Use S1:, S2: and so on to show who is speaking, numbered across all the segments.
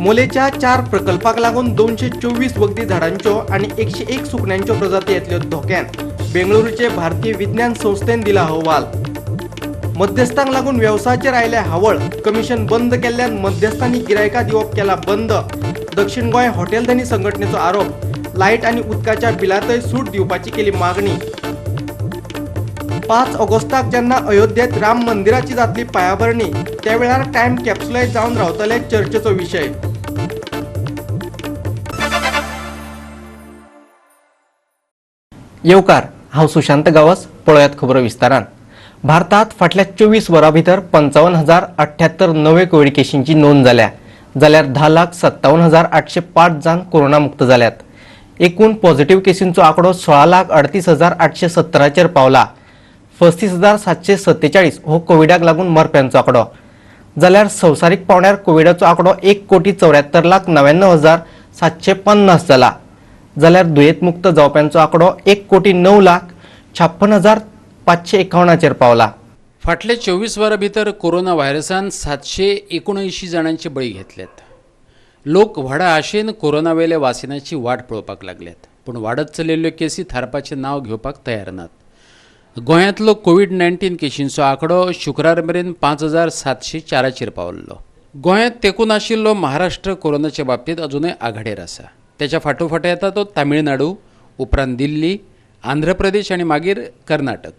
S1: मोलेच्या 4 प्रकल्पाक लागून 224 वखदी झाडांच्यो आणि 101 सुकण्यांच्यो प्रजाती येतल्यो धोक्यान बेंगळुरूचे भारतीय विज्ञान संस्थेन दिला अहवाल। मध्यस्थांक लागून व्यवसायाचेर आयले हावळ, कमिशन बंद केल्ल्यान मध्यस्थांनी गिरायकां दिवप केला बंद। दक्षिण गोंय हॉटेल धनी संघटनेचो आरोप, लायट आणि उदकाच्या बिलांतय सूट दिवपाची केली मागणी। 5 ऑगस्टाक जेन्ना अयोध्येत राम मंदिराची जातली पायाभरणी, त्या वेळार टायम कॅप्सुलय जावन रावतले चर्चेचो विषय। येवकार, हांव सुशांत गावस। पळयात खबरो विस्तारान। भारतात फाटल्या 24 वरां भितर 55,078 नवे कोविड केशींची नोंद जाल्या, जाल्यार 10,57,805 जाण कोरोना मुक्त जाल्यात। एकूण पॉझिटिव्ह केसींचो आंकडो 16,38,817 चेर पावला। 35,747 हो कोविडाक लागून मरप्यांचो आंकडो, जाल्यार संवसारीक पावण्यार कोविडाचो आंकडो 1,74,94,750 जाला, जाल्यार दुयेंत मुक्त जावप्यांचो आंकडो 1,09,56,551 चेर पावला।
S2: फाटले 24 वरां भितर कोरोना व्हायरसान 779 जाणांचे बळी घेतल्यात। लोक व्हडा आशेन कोरोना वेले वासिनाची वाट पळोवपाक लागल्यात, पूण वाडत चलिल्ल्यो केसी थारपाचें नांव घेवपाक तयार नात। गोंयांतलो कोविड-19 केशींचो आंकडो शुक्रार मेरेन 5,704 चेर पावल्लो। गोंयांत तेंकून आशिल्लो महाराष्ट्र कोरोनाच्या बाबतींत अजूनय आघाडेर आसा। त्याच्या फाटोफाट येता तो तामिळनाडू, उपरांत दिल्ली, आंध्र प्रदेश आनी मागीर कर्नाटक।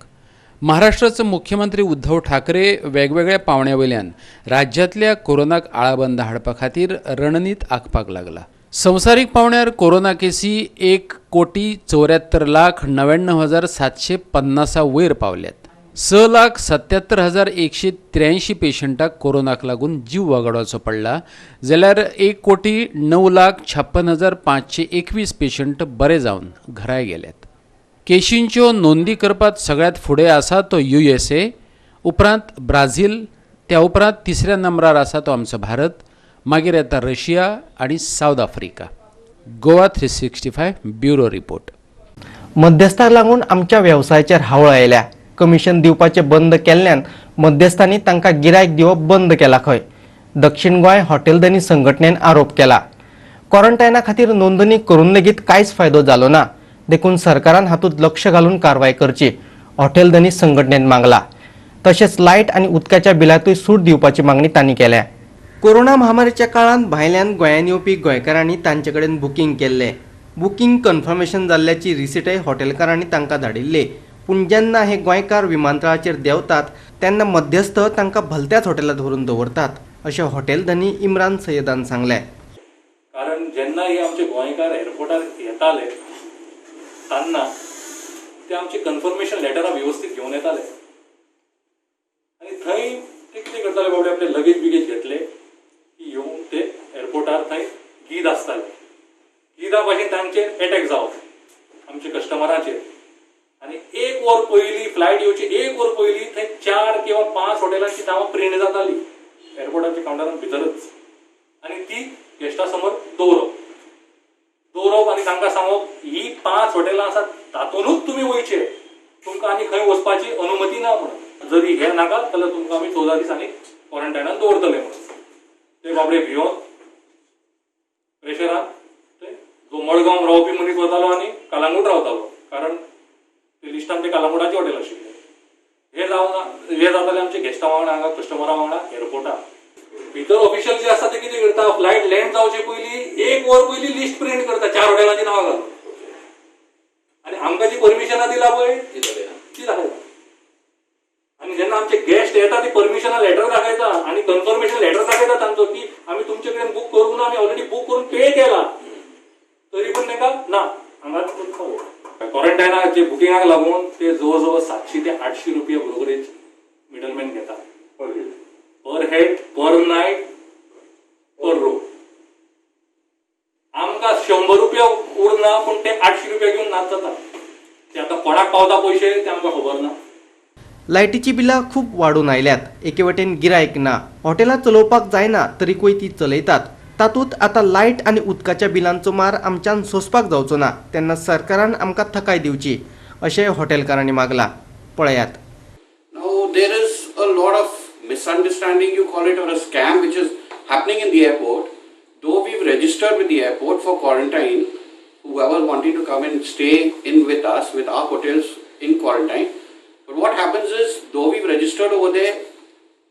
S2: महाराष्ट्राचो मुख्यमंत्री उद्धव ठाकरे वेगवेगळ्या पावंड्यावयल्यान राज्यांतल्या कोरोनाक आळाबंद हाडपा खातीर रणनीत आंखपाक लागला। संवसारीक पावंड्यार कोरोना केसी 1,74,99,750 वयर पावल्यात। 6,77,183 पेशंटाक कोरोनाक लागून जीव वगडावचो पडला, जाल्यार 1,09,56,521 पेशंट बरे जावन घराय गेल्यात। केशींच्यो नोंदी करपात सगळ्यात फुडें आसा तो USA, उपरांत ब्राझील, त्या उपरांत तिसऱ्या नंबरार आसा तो आमचो भारत, मागीर येता रशिया आनी South Africa. GOA365 bureau report.
S1: मध्यस्थाक लागून आमच्या व्यवसायाचेर हावळ आयल्या। कमिशन दिवपाचे बंद केल्ल्यान मध्यस्थांनी तांकां गिरायक दिवप बंद केला खंय, दक्षिण गोंय हॉटेल धनी संघटनेन आरोप केला। क्वॉरंटायना खातीर नोंदणी करून लेगीत कांयच फायदो जालो ना, देखून सरकारान हातूंत लक्ष घालून कारवाय करची हॉटेल धनी संघटनेन मागला। तशेंच लायट आनी उदकाच्या बिलांतूय सूट दिवपाची मागणी तांणी केल्या। कोरोना महामारीच्या काळांत भायल्यान गोंयांत येवपी गोंयकारांनी तांचे कडेन बुकींग केल्लें। बुकींग कन्फर्मेशन जाल्ल्याची रिसीटय हॉटेलकारांनी तांकां धाडिल्ली, पूण जेन्ना हे गोंयकार विमानतळाचेर देंवतात तेन्ना मध्यस्थ तांकां भलत्याच हॉटेलांत व्हरून दवरतात, अशें हॉटेल धनी इम्रान सय्यदान सांगलें।
S3: कारण जेन्ना हे आमचे गोंयकार एअरपोर्टार येताले तेन्ना ते आमचे कन्फर्मेशन लेटरां व्यवस्थित घेवन येताले आनी थंय ते कितें करताले बाबडे आपले लगेज बिगेज घेतले की येवन ते एअरपोर्टार थंय गीद आसताले। गिदा भाशेन तांचेर एटॅक जावप आमच्या कस्टमरांचेर आनी 1 वर पयलीं फ्लायट येवची 1 वर पयलीं थंय 4 किंवा 5 हॉटेलांची नांवां प्रिंट जाताली एअरपोर्टाच्या कावंटरान भितरच, आनी ती गेस्टा समोर दवरप आनी तांकां सांगप ही 5 हॉटेलां आसात तातूंतूच तुमी वयचे, तुमकां आनी खंय वचपाची अनुमती ना म्हणून, जरी हे नाका जाल्यार तुमकां आमी 14 दीस आनी क्वॉरंटायनान दवरतले म्हणून। ते बाबडे भिवन प्रेशरान जो मडगांव रावपी मनीस वतालो आनी कलंगूट रावतालो, कारण ते लिस्टान ते कलंगुटाचे हॉटेल आशिल्ले। हे जाताले आमचे गेस्टा वांगडा हांगा कस्टमरा वांगडा एअरपोर्टार। भितर ऑफिशियल जे आसा ते कितें करता, फ्लायट लँड जावचे पयलीं 1 वर पयलीं लिस्ट प्रिंट करता 4 हॉटेलांची नांवां घालून आनी आमकां जी परमिशनां दिला पळय ती दाखयता। आनी जेन्ना आमचे गेस्ट येता ती परमिशनां लेटर दाखयता आनी कन्फर्मेशन लेटर दाखयता तांचो की आमी तुमचे कडेन बूक करूंक ना, आमी ऑलरेडी बूक करून पे केला, तरी पण तांकां ना हांगा क्वॉरंटायनाचे बुकिंगाक लागून ते जवळ जवळ 700 ते 800 रुपया ब्रोकरेज मिडलमॅन घेता पर हेड, पर नाईट, पर रूम। आमकां 100 रुपया उरना पूण ते 800 रुपया घेवन नाच जाता। ते आतां कोणाक पावता पयशे ते आमकां खबर ना।
S1: लायटीची बिलां खूब वाडून आयल्यात, एके वटेन गिरायक ना, हॉटेलां चलोवपाक जायना तरीकूय ती चलयतात। तातूंत आतां लायट आनी उदकाच्या बिलांचो मार आमच्यान सोंसपाक जावचो ना, तेन्ना सरकारान आमकां थाकाय दिवची, अशें हॉटेलकारांनी मागला। पळयात।
S4: Now there is a lot of misunderstanding, you call it, or a scam which is happening in the airport, though we've registered with the airport for quarantine, whoever wanting to come and stay in with us, with our hotels in quarantine. But what happens is, though we've registered over there,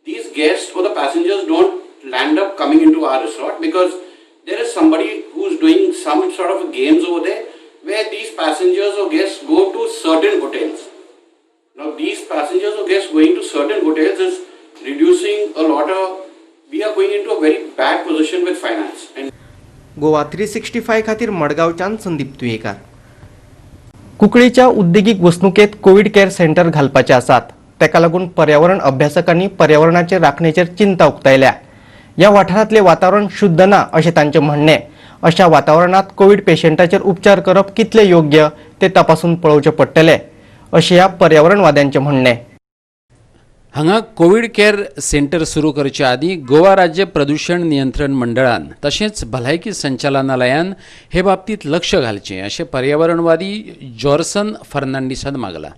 S4: these guests or the passengers don't land up coming into our resort because there is somebody who's doing some sort of games over there where these passengers or guests go to certain hotels. Now these passengers or guests going to certain hotels is reducing a lot of, we are going into a very bad position with finance. And
S1: Goa 365 खातीर मडगांवच्यान संदीप तुयेकार. कुंकळीच्या उद्देगीक वसणुकेत Covid care centre घालपाचे आसात. तेका लागून पर्यावरण अभ्यासकांनी पर्यावरणाचे राखणेचेर चिंता उक्तायल्या. या वाठारांतले वातावरण शुद्ध ना अशें तांचें म्हणणें. अशा वातावरणात कोविड पेशंटाचेर उपचार करप कितले योग्य ते तपासून पळोवचे पडटले अशें ह्या पर्यावरणवाद्यांचें म्हणणें.
S2: हांगा कोविड केअर सेंटर सुरू करच्या आदी गोवा राज्य प्रदूषण नियंत्रण मंडळान तशेंच भलायकी संचालनालयान हे बाबतीत लक्ष घालचें अशें पर्यावरणवादी जॉर्सन फर्नांडिसान मागला.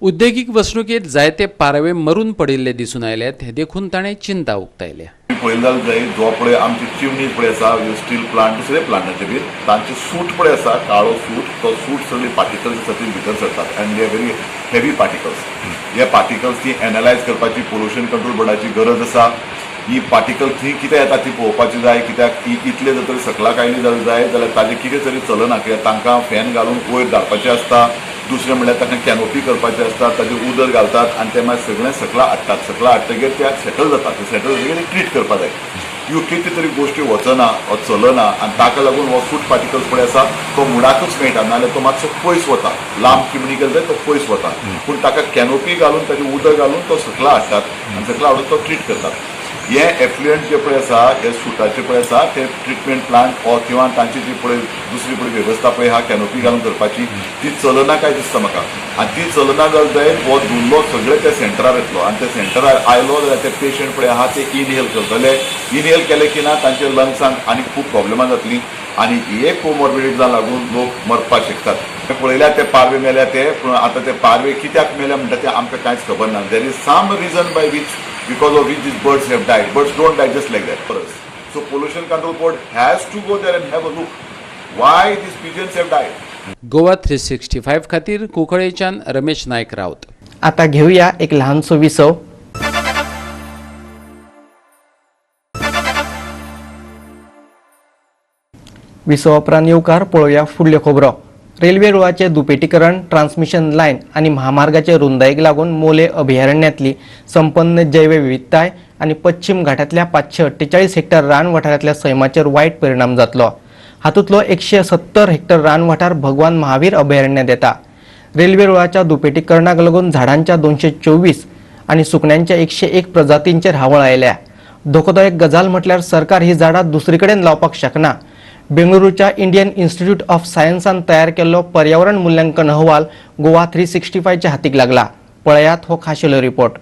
S2: उद्देगीक वसणुकेत जायते पारवे मरून पडिल्ले दिसून आयल्यात हे देखून ताणें चिंता उक्तायल्या.
S5: पळयल्यार जाय जो पळय आमची चिमणी पळय आसा स्टील प्लांट दुसरे प्लांटाचे बी तांचे सूट पळय आसा काळो सूट तो सूट सगळे पार्टिकल्स आसा ती भितर सरतात आनी दे व्हेरी हेवी पार्टिकल्स. हे पार्टिकल्स ती एनालायज करपाची पोल्युशन कंट्रोल बोर्डाची गरज आसा. ही पार्टिकल थंय कितें येता ती पळोवपाची जाय कित्याक ती इतले जर तरी सकलाक आयली जाय जाल्यार ताजें कितें तरी चलना कित्याक तांकां फॅन घालून वयर धाडपाचें आसता. दुसरें म्हणल्यार ताका कॅनोपी करपाचें आसता ताजें उदक घालतात आनी ते मागीर सगळें सकला हाडटात. सकला हाडटकीर त्या सेटल जाता ते सेटल जातकीर ट्रीट करपा जाय. ह्यो कितें तरी गोश्टी वचना वा चलना आनी ताका लागून हो फूड पार्टिकल्स पळय आसा तो मुडाकच मेळटा नाजाल्यार तो मातसो पयस वता. लांब चिमणी केली जाल्यार तो पयस वता पूण ताका कॅनोपी घालून ताजें उदक घालून तो सकला हाडटात आनी सकला हाडून तो ट्रीट करतात. हे एफ्लुएंट जे पळय आसा हे सुटाचे पळय आसा ते ट्रिटमेंट प्लांट किंवा तांची जी पळय दुसरी पळय वेवस्था पळय आहा कॅनोपी घालून करपाची ती चलना काय दिसता म्हाका. आनी ती चलना जाल्यार हो धुल्लो सगळे त्या सेंटरार येतलो आनी त्या सेंटरार आयलो जाल्यार ते पेशंट पळय आहा ते इनहेल करतले. इनहेल केले की ना तांच्या लंग्सांक आनी खूब प्रॉब्लेमां जातलीं आनी हे कोमॉर्बिडिटीजां लागून लोक मरपाक शकतात. पळयल्यार ते पारवे मेल्या ते पूण आतां ते पारवे कित्याक मेल्या म्हणटा ते आमकां कांयच खबर ना. There is some reason by which because of which these birds have died. Birds don't die just like that for us. So pollution control board has to go there and have a look why these pigeons have died.
S2: Goa 365 खातीर कुंकळेच्यान रमेश नायक रावत.
S1: आता घेऊया एक लहानसो विसव. विसव उपरांत येवकार पळोवया फुडल्यो खबरो. रेल्वे रुळाचे दुपेटीकरण, ट्रान्समिशन लायन आणि महामार्गाचे रुंदायेक लागून मोले अभयारण्यांतली संपन्न जैवविविधताय आणि पश्चिम घाटांतल्या 548 हेक्टर रान वाठारांतल्या सैमाचेर वायट परिणाम जातलो. हातूंतलो 170 हेक्टर रान वाठार भगवान महावीर अभयारण्यांत येता. रेल्वे रुळाच्या दुपेटीकरणाक लागून झाडांच्या 224 आणि सुकण्यांच्या 101 प्रजातींचेर हावळ आयल्या. धोकोदायक गजाल म्हटल्यार सरकार ही झाडां दुसरे कडेन लावपाक शकना. बेंगळुरूच्या इंडियन इन्स्टिट्यूट ऑफ सायन्सान तयार केल्लो पर्यावरण मुल्यांकन अहवाल गोवा 365च्या हातीक लागला. पळयात हो खाशेलो रिपोर्ट.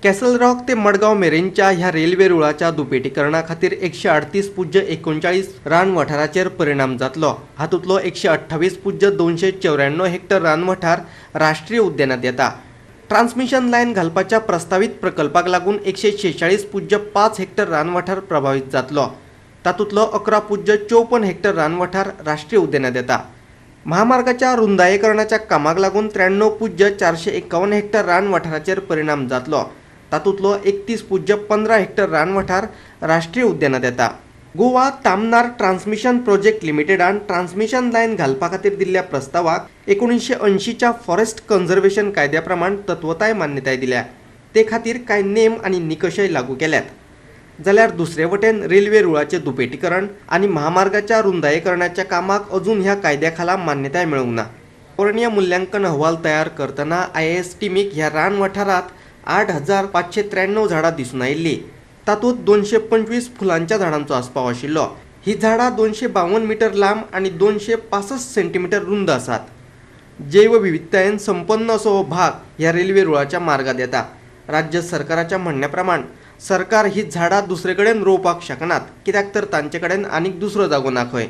S1: कॅसल रॉक ते मडगांव मेरेनच्या ह्या रेल्वे रुळाच्या दुपेटीकरणा खातीर 138.39 रान वाठाराचेर परिणाम जातलो. हातूंतलो 128.294 हेक्टर रान वाठार राष्ट्रीय उद्यानांत येता. ट्रान्समिशन लायन घालपाच्या प्रस्तावित प्रकल्पाक लागून 146.5 हेक्टर रान वाठार प्रभावित जातलो. तातूंतलो 11.54 हेक्टर रान वाठार राष्ट्रीय उद्यानांत येता. महामार्गाच्या रुंदायीकरणाच्या कामाक लागून 93.451 हेक्टर रान वाठाराचेर परिणाम जातलो. तातूंतलो 31.15 हेक्टर रान वाठार राष्ट्रीय उद्यानांत येता. गोवा तामनार ट्रान्समिशन प्रोजेक्ट लिमिटेडान ट्रान्समिशन लायन घालपा खातीर दिल्ल्या प्रस्तावाक 1980च्या फॉरेस्ट कन्झर्वेशन कायद्या प्रमाण तत्वताय मान्यताय दिल्या. ते खातीर कांय नेम आनी निकशय लागू केल्यात. जाल्यार दुसरे वटेन रेल्वे रुळाचे दुपेटीकरण आणि महामार्गाच्या रुंदायीकरणाच्या कामाक अजून ह्या कायद्या खाला मान्यताय मेळूंक ना. पर्यावरणीय मुल्यांकन अहवाल तयार करतना IAS टीमीक ह्या रान वाठारांत 8,593 झाडां दिसून आयिल्लीं. तातूंत 225 फुलांच्या झाडांचो आस्पाव आशिल्लो. ही झाडां 252 मीटर लांब आणि 265 सेंटीमीटर रुंद आसात. जैवविविधतायेन संपन्न असो हो भाग ह्या रेल्वे रुळाच्या मार्गात येता. राज्य सरकाराच्या म्हणण्या प्रमाण सरकार ही झाडां दुसरे कडेन रोवपाक शकनात कित्याक तर तांचे कडेन आनीक दुसरो जागो ना खंय.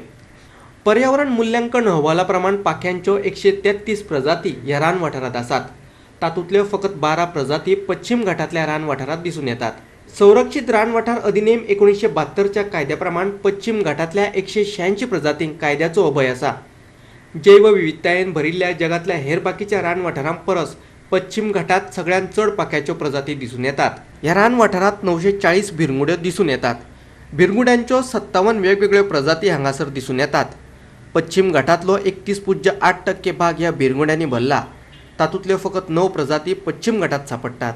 S1: पर्यावरण मुल्यांकन अहवाला प्रमाण पाख्यांच्यो 133 प्रजाती ह्या रान वाठारांत आसात. तातूंतल्यो फकत 12 प्रजाती पश्चिम घाटांतल्या रान वाठारांत दिसून येतात. संरक्षित रानवठार अधिनियम 1972च्या कायद्याप्रमाण पश्चिम घाटातल्या 186 प्रजातींक कायद्याचो अभय आसा. जैवविविधतायेन भरिल्ल्या जगातल्या हेर बाकीच्या रानवठारां परस पश्चिम घाटात सगळ्यांत चड पाक्याच्यो प्रजाती दिसून येतात. ह्या रानवठारांत 940 भिरमुड्यो दिसून येतात. भिरमुड्यांच्यो 57 वेगवेगळ्यो प्रजाती हांगासर दिसून येतात. पश्चिम घाटातलो 31.8% भाग ह्या भिरमुड्यांनी भरला. तातूंतल्यो फकत 9 प्रजाती पश्चिम घाटात सापडटात.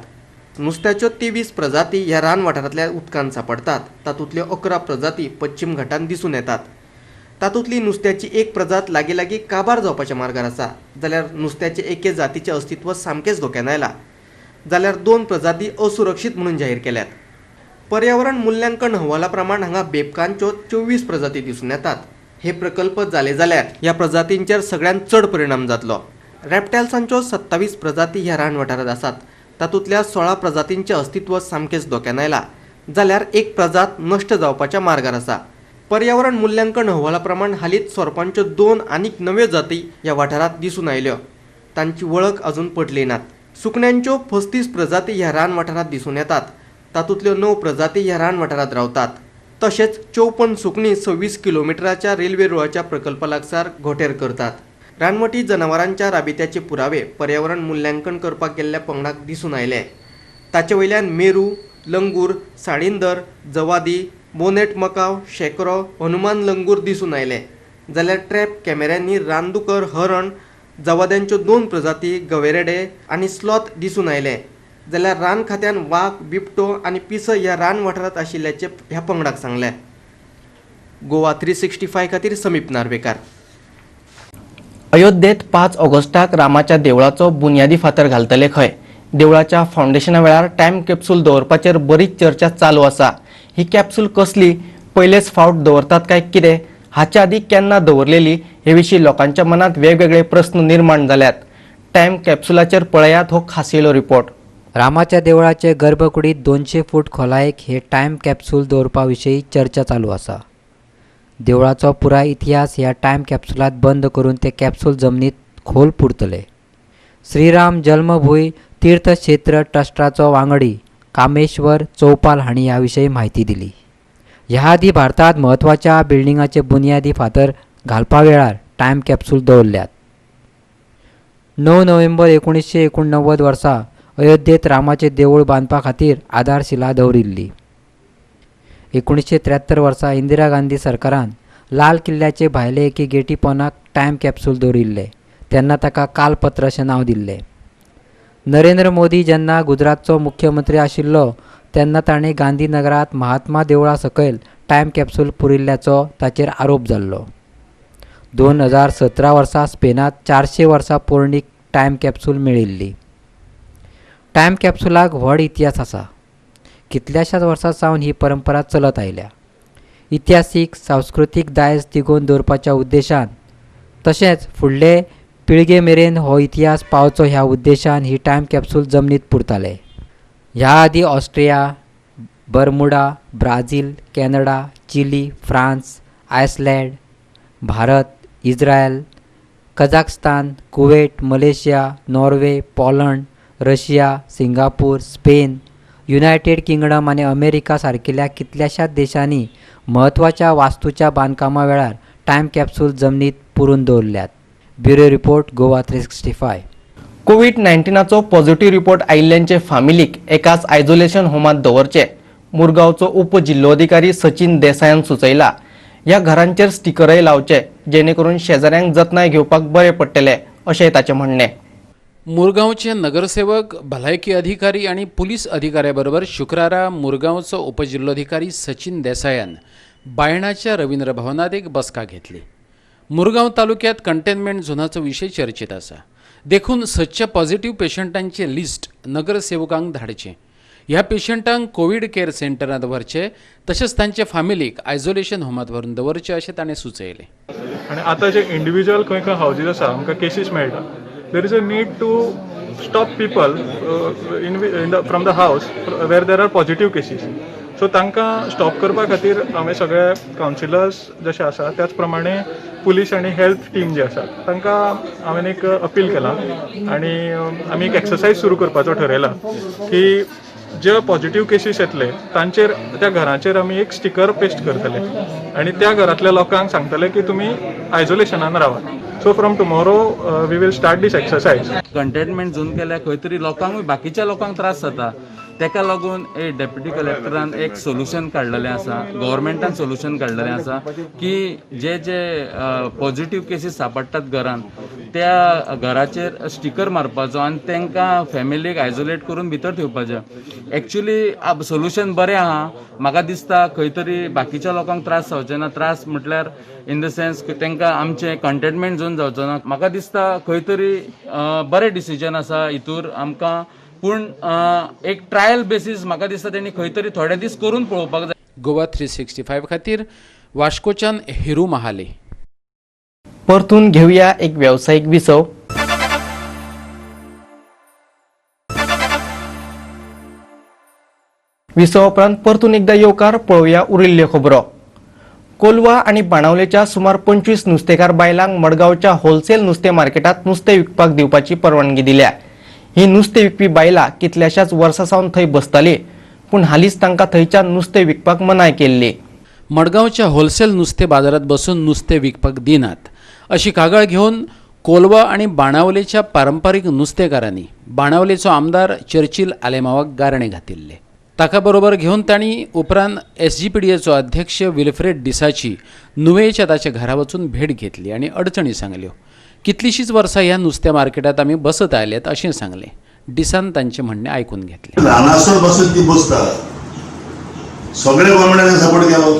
S1: नुस्त्याच्यो 23 प्रजाती ह्या रानवठारांतल्या उदकांत सापडटात. तातूंतल्यो 11 प्रजाती पश्चिम घाटांत दिसून येतात. तातूंतली नुस्त्याची एक प्रजात लागीं काबार जावपाच्या मार्गार आसा. जाल्यार नुस्त्याचे एके जातीचें अस्तित्व सामकेंच धोक्यान आयलां. जाल्यार 2 प्रजाती असुरक्षीत म्हणून जाहीर केल्यात. पर्यावरण मुल्यांकन अहवाला प्रमाण हांगा बेबकांच्यो 24 प्रजाती दिसून येतात. हे प्रकल्प जाले जाल्यार ह्या प्रजातींचेर सगळ्यांत चड परिणाम जातलो. रॅप्टायल्सांच्यो 27 प्रजाती ह्या रानवठारांत आसात. तातूंतल्या 16 प्रजातींचें अस्तित्व सामकेंच धोक्यान आयलां. जाल्यार एक प्रजात नश्ट जावपाच्या मार्गार आसा. पर्यावरण मुल्यांकन अहवाला प्रमाण हालींच सोरपांच्यो 2 आनीक नव्यो जाती ह्या वाठारांत दिसून आयल्यो. तांची वळख अजून पटली नात. सुकण्यांच्यो 35 प्रजाती ह्या रानवठारांत दिसून येतात. तातूंतल्यो 9 प्रजाती ह्या रानवठारांत रावतात. तशेंच 54 सुकणीं 26 किलोमिटराच्या रेल्वे रुळाच्या प्रकल्पा लागसार घोटेर करतात. रानवटी जनावरांच्या राबित्याचे पुरावे पर्यावरण मुल्यांकन करपाक गेल्ल्या पंगडाक दिसून आयले. ताचे वयल्यान मेरू, लंगूर, साळींदर, जवादी, बोनेट मकाव, शेकरो, हनुमान लंगूर दिसून आयले. जाल्यार ट्रॅप कॅमेऱ्यांनी रानदुकर, हरण, जवाद्यांच्यो 2 प्रजाती, गवेरेडे आनी स्लॉथ दिसून आयले. जाल्यार रान खात्यान वाघ, बिबटो आनी पिसो ह्या रानवठारांत आशिल्ल्याचे ह्या पंगडाक सांगले. गोवा 365 खातीर समीप नार्वेकार. अयोध्येत 5 ऑगस्टाक रामाच्या देवळाचो बुन्यादी फातर घालतले खंय. देवळाच्या फावंडेशना वेळार टायम कॅप्सूल दवरपाचेर बरीच चर्चा चालू आसा. ही कॅप्सूल कसली, पयलेच फावट दवरतात काय कितें, हाच्या आदी केन्ना दवरलेली हे विशीं लोकांच्या मनात वेगवेगळे प्रस्न निर्माण जाल्यात. टायम कॅप्सूलाचेर पळयात हो खाशेलो रिपोर्ट.
S6: रामाच्या देवळाचे गर्भकुडीत 200 फूट खोलायेक हे टायम कॅप्सूल दवरपा विशीं चर्चा चालू आसा. देवळाचो पुराय इतिहास ह्या टायम कॅप्सूलात बंद करून ते कॅप्सूल जमनीत खोल पुरतले. श्रीराम जन्मभूंय तीर्थक्षेत्र ट्रस्टाचो वांगडी कामेश्वर चौपाल हांणी ह्या विशीं म्हायती दिली. ह्या आदी भारतांत म्हत्वाच्या बिल्डिंगाचे बुन्यादी फातर घालपा वेळार टायम कॅप्सूल दवरल्यात. 9 नोव्हेंबर 1989 वर्सा अयोध्येत रामाचे देवूळ बांदपा खातीर आधारशिला दवरिल्ली. 1973 वर्सा इंदिरा गांधी सरकारान लाल किल्ल्याचे भायले एके गेटी पोंदाक टायम कॅप्सूल दवरिल्ले. तेन्ना ताका कालपत्र अशें नांव दिल्लें. नरेंद्र मोदी जेन्ना गुजरातचो मुख्यमंत्री आशिल्लो तेन्ना ताणें गांधीनगरांत महात्मा देवळा सकयल टायम कॅप्सूल पुरिल्ल्याचो ताचेर आरोप जाल्लो. 2017 वर्सा स्पेनांत 400 वर्सां पोरणी टायम कॅप्सूल मेळिल्ली. टायम कॅप्सूलाक व्हड इतिहास आसा. कितल्याशाच वर्सां सावन ही परंपरा चलत आयल्या. इतिहासीक सांस्कृतीक दायज तिगोवन दवरपाच्या उद्देशान तशेंच फुडले पिळगे मेरेन हो इतिहास पावचो ह्या उद्देशान ही टायम कॅप्सूल जमनीत पुरताले. ह्या आदी Austria, Bermuda, Brazil, Canada, Chile, France, Iceland, Bharat, Israel, Kazakhstan, Kuwait, Malaysia, Norway, Poland, Russia, Singapore, Spain, United Kingdom आनी अमेरिका सारकिल्ल्या कितल्याशाच देशांनी म्हत्वाच्या वास्तूच्या बांदकामा वेळार टायम कॅप्सूल जमनीत पुरून दवरल्यात. Bureau report Goa 365.
S1: कोविड-19चो पॉझिटिव्ह रिपोर्ट आयिल्ल्यांचे फामिलीक एकाच आयसोलेशन होमात दवरचे मुरगांवचो उपजिल्लोधिकारी सचिन देसायान सुचयला. ह्या घरांचेर स्टिकरय लावचे जेणे करून शेजाऱ्यांक जतनाय घेवपाक बरे पडटले अशेंय ताचें म्हणणें.
S2: मुरगांवचे नगरसेवक, भलायकी अधिकारी आणि पोलीस अधिकाऱ्याबरोबर शुक्रारा मुरगांवचो उपजिल्लोधिकारी सचिन देसायान बायणाच्या रवींद्र भवनात एक बसका घेतली. मुरगांव तालुक्यात कंटेनमेंट झोनाचो विशय चर्चेत आसा. देखून सदच्या पॉझिटिव्ह पेशंटांचे लिस्ट नगरसेवकांक धाडचे. ह्या पेशंटांक कोविड केअर सेंटरांत व्हरचे तशेंच तांचे फामिलीक आयसोलेशन होमात व्हरून दवरचे अशें ताणें सुचयलें.
S7: आनी आतां जे इंडिविज्युअल खंय खंय हावजीस आसा आमकां केसीस मेळटा. There is a need to stop people from the houses where there are positive cases. So तांकां स्टॉप करपा खातीर हांवें सगळे कावन्सिलर्स जशे आसा त्याच प्रमाणे पुलीस आनी हेल्थ टीम जे आसा तांकां हांवें एक अपील केलां आनी आमी एक एक्सरसायज सुरू करपाचो ठरयला की जे पॉझिटिव्ह केसीस येतले तांचेर त्या घराचेर आमी एक स्टिकर पेस्ट करतले आनी त्या घरांतल्या लोकांक सांगतले की तुमी आयसोलेशनान रावात. So from tomorrow we will start this exercise.
S8: Containment zone केल्यार खंय तरी लोकांकूय बाकीच्या लोकांक त्रास जाता. तेका लागून डेप्युटी कलेक्टरान एक सोल्युशन काडलेलें आसा, गव्हर्मेंटान सोल्युशन काडलेलें आसा की जे पॉझिटिव्ह केसीस सापडटात घरान त्या घराचेर स्टिकर मारपाचो आनी तांकां फॅमिलीक आयसोलेट करून भितर ठेवपाचें. एक्चुली सोल्युशन बरें आहा. म्हाका दिसता खंय तरी बाकीच्या लोकांक त्रास जावचे ना. त्रास म्हटल्यार इन द सेन्स तांकां आमचें कंटेनमेंट झोन जावचो ना. म्हाका दिसता खंय तरी बरें डिसिजन आसा हितूर आमकां. पूण एक ट्रायल बेसीस म्हाका दिसता तेणी खंय तरी थोडे दीस करून पळोवपाक जाय.
S2: गोवा 365 खातीर वास्कोच्यान हिरू महाले.
S1: परतून घेऊया एक व्यावसायिक विसव. विसव उपरांत परतून एकदा येवकार पळोवया उरिल्ल्यो खबरो. कोलवा आणि बाणावलेच्या सुमार 25 नुस्तेकार बायलांक मडगांवच्या होलसेल नुस्तें मार्केटात नुस्तें विकपाक दिवपाची परवानगी दिल्या. ही नुस्तें विकपी बायलां कितल्याशाच वर्सां सावन थंय बसताली, पूण हालींच तांकां थंयच्यान नुस्तें विकपाक मनाय केल्ली.
S2: मडगांवच्या होलसेल नुस्तें बाजारात बसून नुस्तें विकपाक दिनात अशी कागाळ घेवन कोलवा आणि बाणावलेच्या पारंपारीक नुस्तेकारांनी बाणावलेचो आमदार चर्चिल आलेमावाक गारणे घातिल्ले. ताका बरोबर घेवन तांणी उपरांत SGPDAचो अध्यक्ष विल्फ्रेड डिसाची नुवेच्या ताच्या घरा वचून भेट घेतली आनी अडचणी सांगल्यो. कितलीशींच वर्सां ह्या नुस्त्या मार्केटात आमी बसत आयल्यात अशें सांगलें. डिसान तांचें म्हणणें आयकून घेतलें.
S9: ल्हानासर बसून ती बसता. सगळे गव्हर्मेंटान सपोर्ट केलो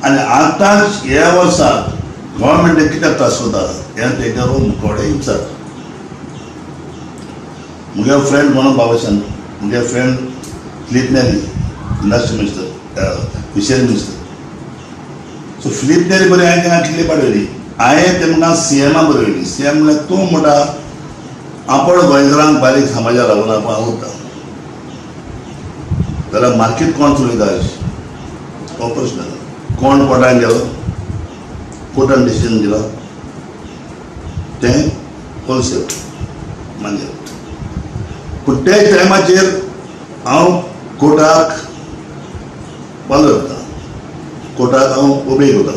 S9: आनी आतां ह्या वर्सा गव्हर्मेंटान कित्याक त्रास करता हें तेका मुखवडे विचार. म्हगे फ्रेंड म्हणून बाबाशान म्हगे friend Filipe Neri industry minister fishery minister. So Filipe Neri बरी हांवें तेंका कितली पाडयली. हांवें तेमकां CMा बरयली. CM म्हणल्यार तूं म्हणटा आपण गोंयकारांक बारीक समाजा लागून आपण उरता जाल्यार मार्केट कोण चलयता ऑपरेशनल कोण कोर्टान गेलो कोर्टान डिसिजन दिलो तें होलसेल म्हणजे. पूण ते टायमाचेर हांव कोर्टाक पालो करता, कोर्टाक हांव उबे करता,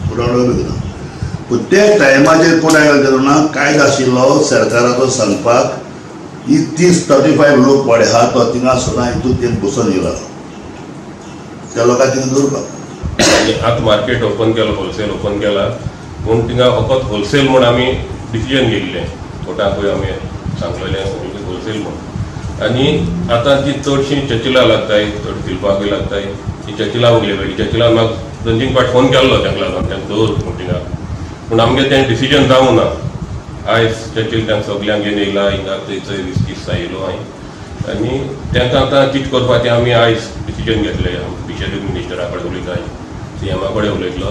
S9: कोर्टाक उबे करता. पूण ते टायमाचेर कोर्टाक गेलो ना कायदो आशिल्लो सरकाराचो सांगपाक ही 30-35 लोक पडे आहा तो थिंगा सुद्दां हितून ते बसून येयला त्या लोकांक थिंगा दवरपाक.
S10: आतां मार्केट ओपन केलो, होलसेल ओपन केला पूण थिंगा फकत होलसेल म्हूण आमी डिसिजन घेतलें. कोर्टाकूय आमी सांगलेलें होलसेल म्हूण. आनी आतां ती चडशीं चर्चिला लागताय, चड फिरपाकूय लागताय. ती चर्चिला उलयली. चर्चिला म्हाका 2-3 फावट फोन केल्लो ताका लागून तांकां दवर म्हूण थिंगा. पूण आमगे तें डिसिजन जावं ना. आयज चर्चिल तांकां सगल्यांक घेवन येयला हिंगा थंयचो 20 दीस येयलो हांवें आनी तांकां आतां कितें करपाचें आमी आयज डिसिजन घेतलें. फिशरी मिनिस्टरा कडेन उलयताय, CMा कडेन उलयतलो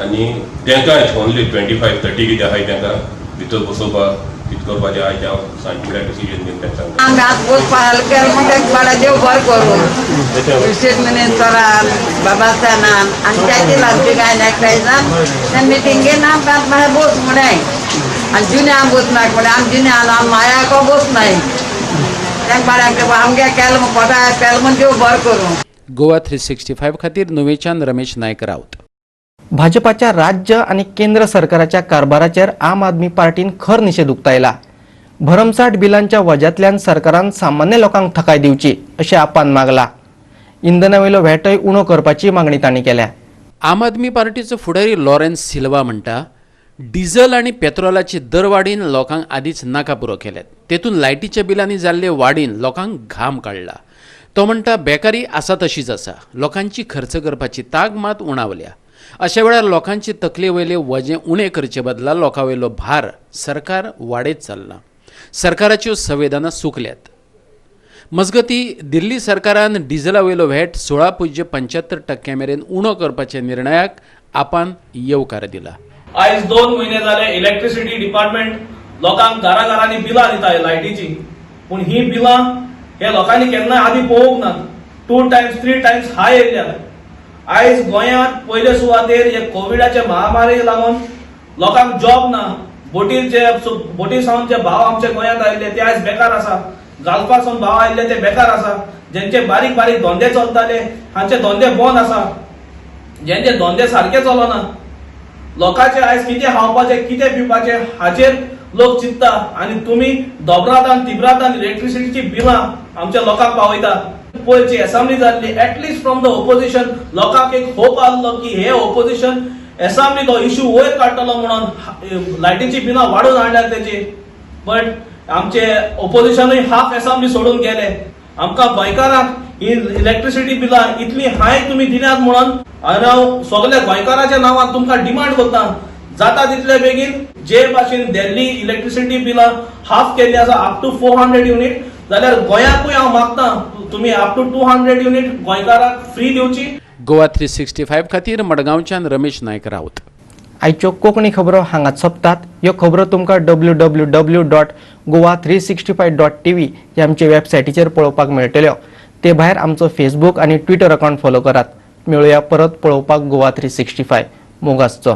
S10: आनी तांकां ओन्ली 25-30 कितें आहाय तांकां भितर बसोवपाक कितें करपाचें आयज हांव सांजचे फुडें डिसिजन घेवन तांकां सांगता.
S11: आमी आतां बसपाक केलें म्हणटा बाळा देव बरें करूं विशेष मिनिस्टरान बाबासानान आनी त्याची लागची कांय एकठांयच्यान त्या मिटिंगेन आमकां भायर बस म्हणाय आनी जुन्या बसनाक म्हण आमी जुन्या मायाको बसनाय तांकां बाळाक आमगे केलें पोटा केलें म्हण देव बरें करूं.
S2: गोवा 365 खातीर नुवेच्यान रमेश नायक रावत.
S1: भाजपाच्या राज्य आणि केंद्र सरकाराच्या कारभाराचेर आम आदमी पार्टीन खर निशेध उक्तायला. भरमसाट बिलांच्या वजांतल्यान सरकारान सामान्य लोकांक थकाय दिवची अशें आपान मागला. इंधनावेलो व्हॅटय उणो करपाची मागणी तांणी केल्या.
S2: आम आदमी पार्टीचो फुडारी लॉरेन्स सिल्वा म्हणटा डिझल आणि पेट्रोलाची दरवाडीन लोकांक आदींच नाका पुरो केल्यात. तेतून लायटीच्या बिलांनी जाल्ले वाडीन लोकांक घाम काडला. तो म्हणटा बेकारी आसा तशीच आसा, लोकांची खर्च करपाची ताग मात उणावल्या. अशा वेळार लोकांची तकले वयले वजें उणें करचे बदला लोकांवयलो भार सरकार वाडयत चल्ला. सरकाराच्यो संवेदना सुकल्यात. मजगती दिल्ली सरकारान डिझेला वयलो व्हॅट 16.75% मेरेन उणो करपाच्या निर्णयाक आपान येवकार दिला.
S12: आयज 2 म्हयने जाले इलेक्ट्रिसिटी डिपार्टमेंट लोकांक घरांनी बिलां दिताय लायटीची. पूण ही बिलां हे लोकांनी केन्ना आदी पळोवंक ना. 2 टायम्स 3 टायम्स हाय येयल्या. आयज गोंयांत पयले सुवातेर हे कोविडाचे महामारी लागून लोकांक जॉब ना. बोटी सावन जे भाव आमच्या गोंयांत आयिल्ले ते आयज बेकार आसा. घालपासून भाव आयिल्ले ते बेकार आसा. ज्यांचे बारीक बारीक धंदे चलताले हांचे धंदे बंद आसा. ज्यांचे धंदे सारखे चलना, लोकांचे आयज कितें खावपाचे कितें पिवपाचे हाचेर लोक चिंतता आनी तुमी दोबरातान तिबरातान इलेक्ट्रिसिटीची बिलां आमच्या लोकांक पावयता. पयरची असेंब्ली जाल्ली, एटलिस्ट फ्रॉम द ओपोजिशन लोकांक एक होप आसलो की हे ओपोजिशन असेंब्ली तो इश्यू वयर काडटलो म्हणून लायटीची बिलां वाडून हाडल्यात तेची. बट आमचे ओपोजिशनूय हाफ असेंब्ली सोडून गेले. आमकां गोंयकारांक ही इलेक्ट्रिसिटी बिलां इतली हाय तुमी दिल्यात म्हणून आनी हांव सगळ्या गोंयकाराच्या नांवान तुमकां डिमांड करता, जाता तितले बेगीन जे भाशेन दिल्ली इलेक्ट्रिसिटी बिलां हाफ केल्ली आसा अप टू 400 युनिट, जाल्यार गोंयाकूय हांव मागता तुमी अप टू 200 युनिट गोंयकारांक फ्री दिवची.
S2: गोवा 365 खातीर मडगांवच्यान रमेश नायक रावत.
S1: आयच्यो कोंकणी खबरो हांगाच सोंपतात. ह्यो खबरो तुमकां www.goa365.tv ह्या आमचे वेबसायटीचेर पळोवपाक मेळटल्यो. ते भायर आमचो फेसबूक आनी ट्विटर अकावंट फॉलो करात. मेळुया परत पळोवपाक गोवा 365. मोगासचो.